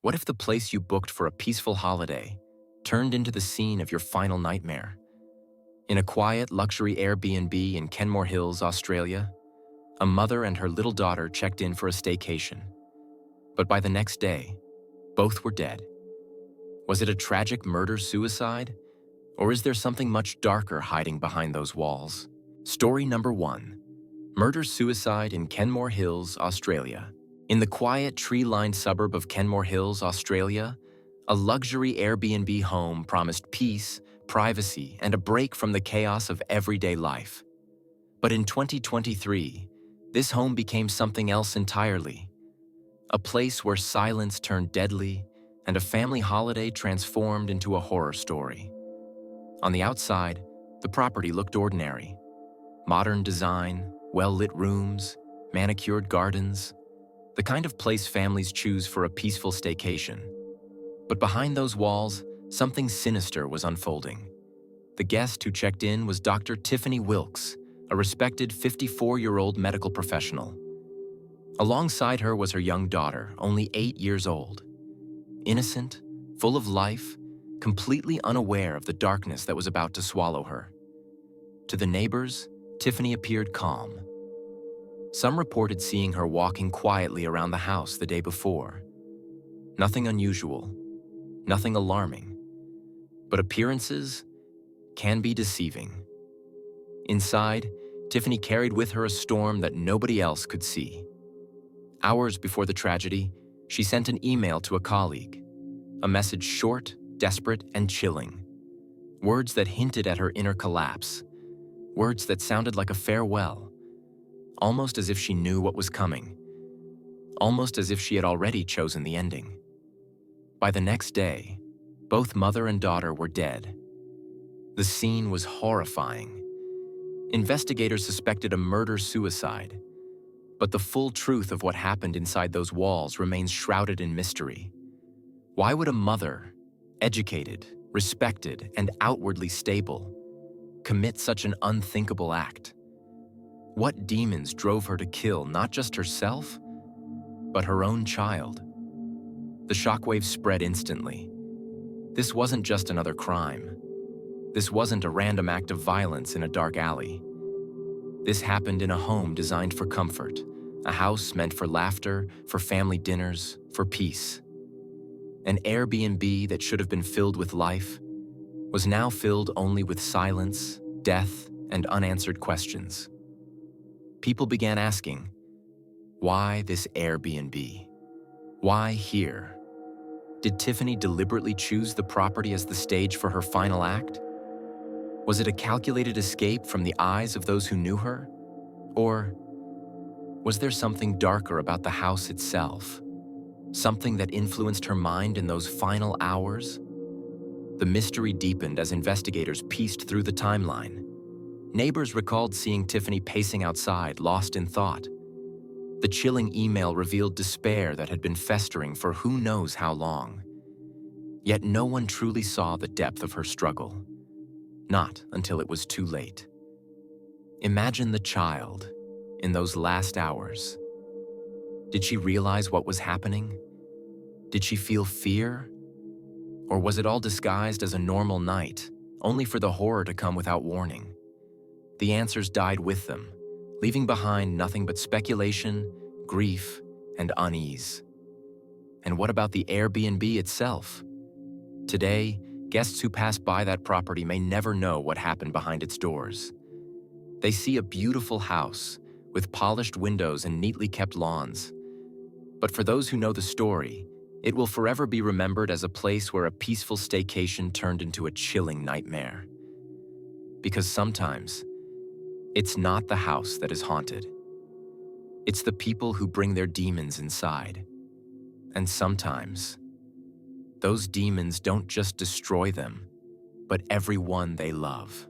What if the place you booked for a peaceful holiday turned into the scene of your final nightmare? In a quiet luxury Airbnb in Kenmore Hills, Australia, a mother and her little daughter checked in for a staycation. But by the next day, both were dead. Was it a tragic murder-suicide? Or is there something much darker hiding behind those walls? Story number 1. Murder-suicide in Kenmore Hills, Australia. In the quiet, tree-lined suburb of Kenmore Hills, Australia, a luxury Airbnb home promised peace, privacy, and a break from the chaos of everyday life. But in 2023, this home became something else entirely. A place where silence turned deadly and a family holiday transformed into a horror story. On the outside, the property looked ordinary. Modern design, well-lit rooms, manicured gardens, the kind of place families choose for a peaceful staycation. But behind those walls, something sinister was unfolding. The guest who checked in was Dr. Tiffany Wilkes, a respected 54-year-old medical professional. Alongside her was her young daughter, only 8 years old. Innocent, full of life, completely unaware of the darkness that was about to swallow her. To the neighbors, Tiffany appeared calm. Some reported seeing her walking quietly around the house the day before. Nothing unusual, nothing alarming. But appearances can be deceiving. Inside, Tiffany carried with her a storm that nobody else could see. Hours before the tragedy, she sent an email to a colleague. A message short, desperate, and chilling. Words that hinted at her inner collapse. Words that sounded like a farewell. Almost as if she knew what was coming. Almost as if she had already chosen the ending. By the next day, both mother and daughter were dead. The scene was horrifying. Investigators suspected a murder-suicide, but the full truth of what happened inside those walls remains shrouded in mystery. Why would a mother, educated, respected, and outwardly stable, commit such an unthinkable act? What demons drove her to kill not just herself, but her own child? The shockwaves spread instantly. This wasn't just another crime. This wasn't a random act of violence in a dark alley. This happened in a home designed for comfort, a house meant for laughter, for family dinners, for peace. An Airbnb that should have been filled with life was now filled only with silence, death, and unanswered questions. People began asking, why this Airbnb? Why here? Did Tiffany deliberately choose the property as the stage for her final act? Was it a calculated escape from the eyes of those who knew her? Or was there something darker about the house itself? Something that influenced her mind in those final hours? The mystery deepened as investigators pieced through the timeline. Neighbors recalled seeing Tiffany pacing outside, lost in thought. The chilling email revealed despair that had been festering for who knows how long. Yet no one truly saw the depth of her struggle. Not until it was too late. Imagine the child in those last hours. Did she realize what was happening? Did she feel fear? Or was it all disguised as a normal night, only for the horror to come without warning? The answers died with them, leaving behind nothing but speculation, grief, and unease. And what about the Airbnb itself? Today, guests who pass by that property may never know what happened behind its doors. They see a beautiful house with polished windows and neatly kept lawns. But for those who know the story, it will forever be remembered as a place where a peaceful staycation turned into a chilling nightmare. Because sometimes, it's not the house that is haunted. It's the people who bring their demons inside. And sometimes, those demons don't just destroy them, but everyone they love.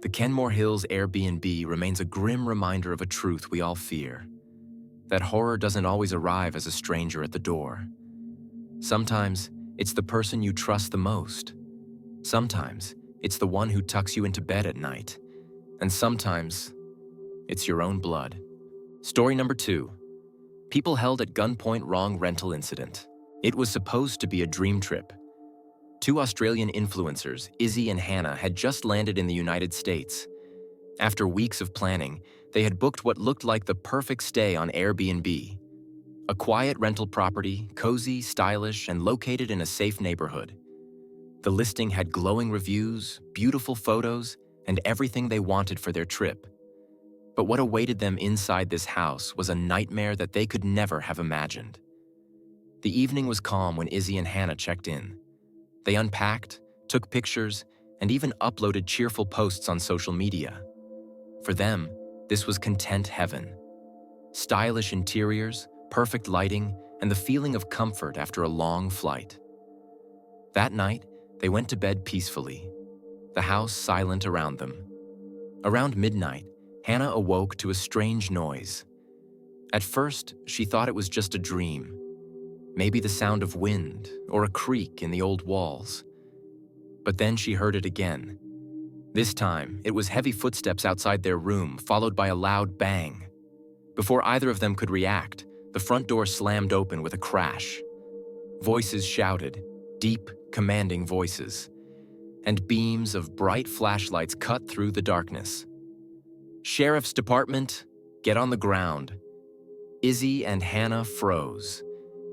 The Kenmore Hills Airbnb remains a grim reminder of a truth we all fear: that horror doesn't always arrive as a stranger at the door. Sometimes, it's the person you trust the most. Sometimes, it's the one who tucks you into bed at night. And sometimes, it's your own blood. Story number 2. People held at gunpoint, wrong rental incident. It was supposed to be a dream trip. Two Australian influencers, Izzy and Hannah, had just landed in the United States. After weeks of planning, they had booked what looked like the perfect stay on Airbnb. A quiet rental property, cozy, stylish, and located in a safe neighborhood. The listing had glowing reviews, beautiful photos, and everything they wanted for their trip. But what awaited them inside this house was a nightmare that they could never have imagined. The evening was calm when Izzy and Hannah checked in. They unpacked, took pictures, and even uploaded cheerful posts on social media. For them, this was content heaven. Stylish interiors, perfect lighting, and the feeling of comfort after a long flight. That night, they went to bed peacefully, the house silent around them. Around midnight, Hannah awoke to a strange noise. At first, she thought it was just a dream. Maybe the sound of wind or a creak in the old walls. But then she heard it again. This time, it was heavy footsteps outside their room, followed by a loud bang. Before either of them could react, the front door slammed open with a crash. Voices shouted, deep, commanding voices, and beams of bright flashlights cut through the darkness. "Sheriff's Department, get on the ground." Izzy and Hannah froze.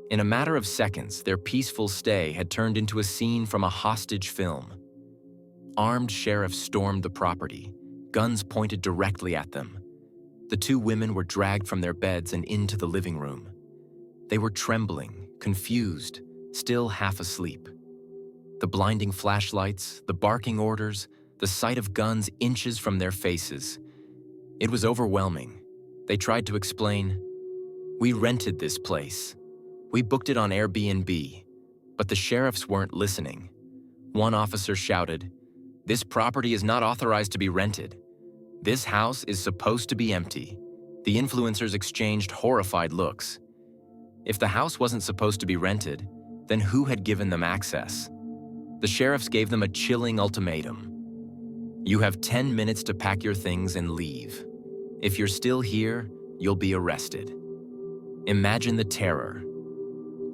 In a matter of seconds, their peaceful stay had turned into a scene from a hostage film. Armed sheriffs stormed the property, guns pointed directly at them. The two women were dragged from their beds and into the living room. They were trembling, confused, still half asleep. The blinding flashlights, the barking orders, the sight of guns inches from their faces. It was overwhelming. They tried to explain, "We rented this place. We booked it on Airbnb." But the sheriffs weren't listening. One officer shouted, "This property is not authorized to be rented. This house is supposed to be empty." The influencers exchanged horrified looks. If the house wasn't supposed to be rented, then who had given them access? The sheriffs gave them a chilling ultimatum. "You have 10 minutes to pack your things and leave. If you're still here, you'll be arrested." Imagine the terror.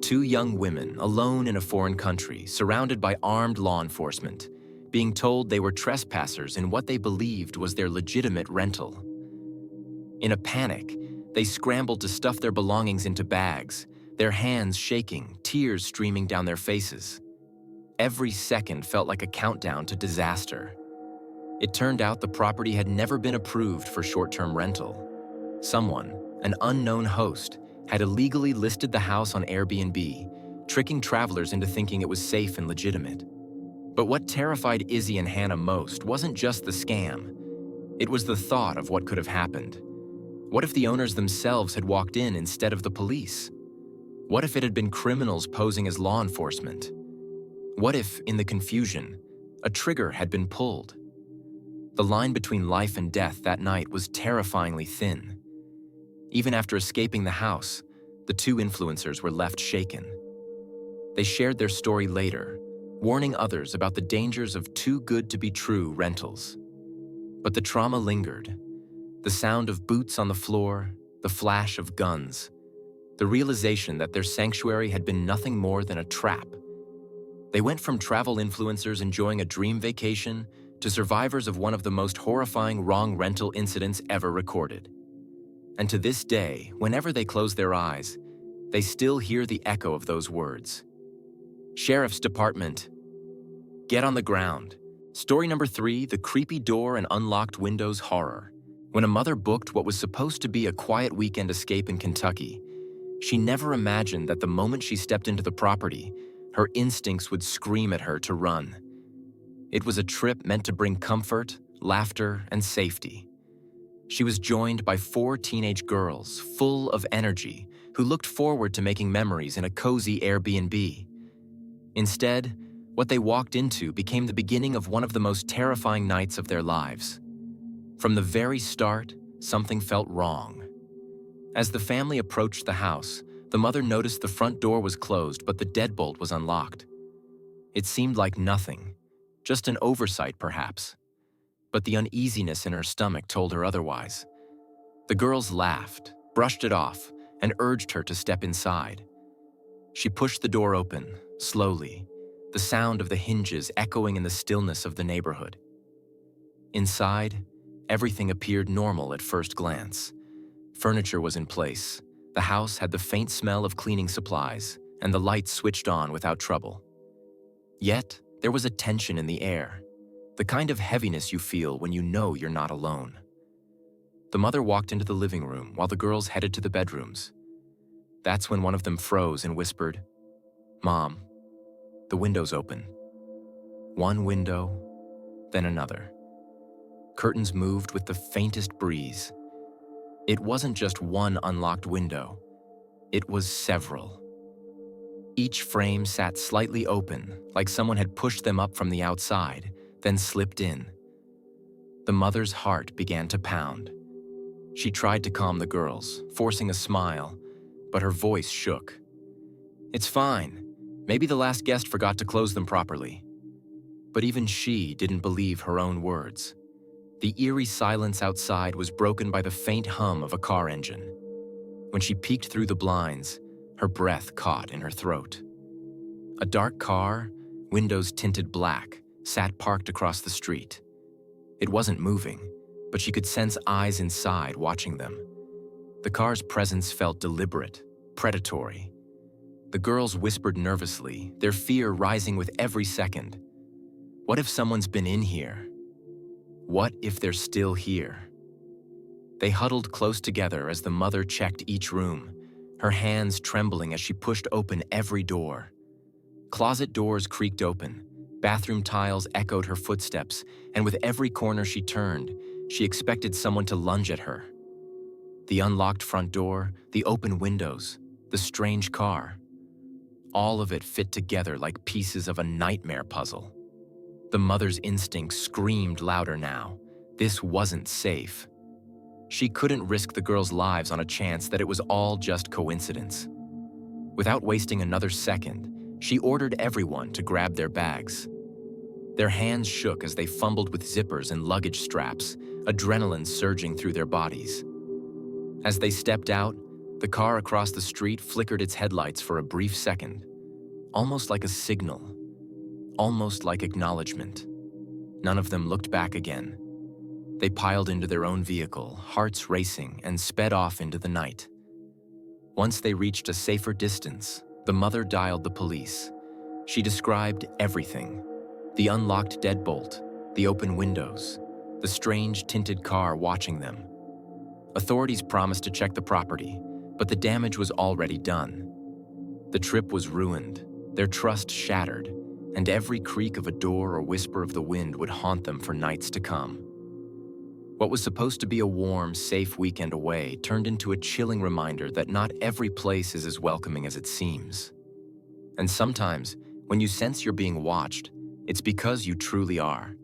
Two young women, alone in a foreign country, surrounded by armed law enforcement, being told they were trespassers in what they believed was their legitimate rental. In a panic, they scrambled to stuff their belongings into bags, their hands shaking, tears streaming down their faces. Every second felt like a countdown to disaster. It turned out the property had never been approved for short-term rental. Someone, an unknown host, had illegally listed the house on Airbnb, tricking travelers into thinking it was safe and legitimate. But what terrified Izzy and Hannah most wasn't just the scam. It was the thought of what could have happened. What if the owners themselves had walked in instead of the police? What if it had been criminals posing as law enforcement? What if, in the confusion, a trigger had been pulled? The line between life and death that night was terrifyingly thin. Even after escaping the house, the two influencers were left shaken. They shared their story later, warning others about the dangers of too-good-to-be-true rentals. But the trauma lingered. The sound of boots on the floor, the flash of guns, the realization that their sanctuary had been nothing more than a trap. They went from travel influencers enjoying a dream vacation to survivors of one of the most horrifying wrong rental incidents ever recorded. And to this day, whenever they close their eyes, they still hear the echo of those words. Sheriff's Department, get on the ground. Story number 3, the creepy door and unlocked windows horror. When a mother booked what was supposed to be a quiet weekend escape in Kentucky, she never imagined that the moment she stepped into the property, her instincts would scream at her to run. It was a trip meant to bring comfort, laughter, and safety. She was joined by 4 teenage girls, full of energy, who looked forward to making memories in a cozy Airbnb. Instead, what they walked into became the beginning of one of the most terrifying nights of their lives. From the very start, something felt wrong. As the family approached the house, the mother noticed the front door was closed, but the deadbolt was unlocked. It seemed like nothing, just an oversight perhaps. But the uneasiness in her stomach told her otherwise. The girls laughed, brushed it off, and urged her to step inside. She pushed the door open, slowly, the sound of the hinges echoing in the stillness of the neighborhood. Inside, everything appeared normal at first glance. Furniture was in place, the house had the faint smell of cleaning supplies, and the lights switched on without trouble. Yet, there was a tension in the air, the kind of heaviness you feel when you know you're not alone. The mother walked into the living room while the girls headed to the bedrooms. That's when one of them froze and whispered, "Mom, the window's open." One window, then another. Curtains moved with the faintest breeze. It wasn't just one unlocked window. It was several. Each frame sat slightly open, like someone had pushed them up from the outside, then slipped in. The mother's heart began to pound. She tried to calm the girls, forcing a smile, but her voice shook. "It's fine. Maybe the last guest forgot to close them properly." But even she didn't believe her own words. The eerie silence outside was broken by the faint hum of a car engine. When she peeked through the blinds, her breath caught in her throat. A dark car, windows tinted black, sat parked across the street. It wasn't moving, but she could sense eyes inside watching them. The car's presence felt deliberate, predatory. The girls whispered nervously, their fear rising with every second. What if someone's been in here? What if they're still here? They huddled close together as the mother checked each room, her hands trembling as she pushed open every door. Closet doors creaked open, bathroom tiles echoed her footsteps, and with every corner she turned, she expected someone to lunge at her. The unlocked front door, the open windows, the strange car. All of it fit together like pieces of a nightmare puzzle. The mother's instinct screamed louder now. This wasn't safe. She couldn't risk the girls' lives on a chance that it was all just coincidence. Without wasting another second, she ordered everyone to grab their bags. Their hands shook as they fumbled with zippers and luggage straps, adrenaline surging through their bodies. As they stepped out, the car across the street flickered its headlights for a brief second, almost like a signal. Almost like acknowledgement. None of them looked back again. They piled into their own vehicle, hearts racing, and sped off into the night. Once they reached a safer distance, the mother dialed the police. She described everything: the unlocked deadbolt, the open windows, the strange tinted car watching them. Authorities promised to check the property, but the damage was already done. The trip was ruined, their trust shattered, and every creak of a door or whisper of the wind would haunt them for nights to come. What was supposed to be a warm, safe weekend away turned into a chilling reminder that not every place is as welcoming as it seems. And sometimes, when you sense you're being watched, it's because you truly are.